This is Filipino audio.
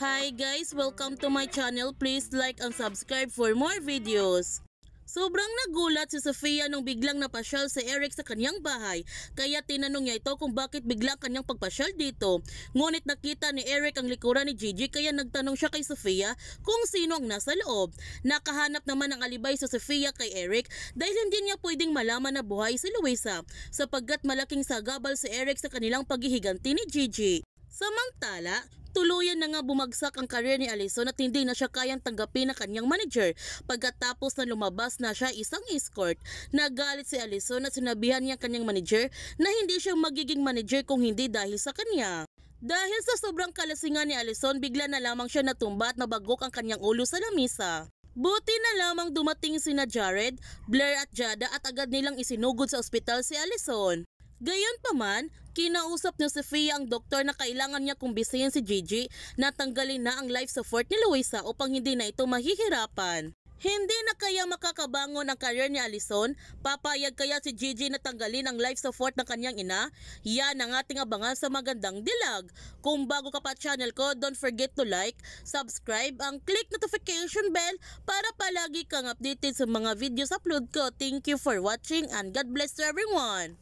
Hi guys! Welcome to my channel. Please like and subscribe for more videos. Sobrang nagulat si Sofia nung biglang napasyal si Eric sa kanyang bahay, kaya tinanong niya ito kung bakit biglang kanyang pagpasyal dito. Ngunit nakita ni Eric ang likuran ni Gigi, kaya nagtanong siya kay Sofia kung sino ang nasa loob. Nakahanap naman ng alibay si Sofia kay Eric dahil hindi niya pwedeng malaman na buhay si Luisa, sapagkat malaking sagabal si Eric sa kanilang paghihiganti ni Gigi. Samantala, tuluyan na nga bumagsak ang career ni Alison at hindi na siya kayang tanggapin ng kanyang manager pagkatapos na lumabas na siya isang escort. Nagalit si Alison at sinabihan niya kanyang manager na hindi siya magiging manager kung hindi dahil sa kanya. Dahil sa sobrang kalasingan ni Alison, bigla na lamang siya natumba at nabagok ang kanyang ulo sa lamesa. Buti na lamang dumating sina Jared, Blair at Jada at agad nilang isinugod sa ospital si Alison. Gayunpaman, kinausap ni Sofia ang doktor na kailangan niya kumbisihin si Gigi na tanggalin na ang life support ni Luisa upang hindi na ito mahihirapan. Hindi na kaya makakabangon ang career ni Alison? Papayag kaya si Gigi na tanggalin ang life support ng kanyang ina? Yan ang ating abangan sa magandang dilag. Kung bago ka pa channel ko, don't forget to like, subscribe, and click notification bell para palagi kang updated sa mga videos upload ko. Thank you for watching and God bless to everyone!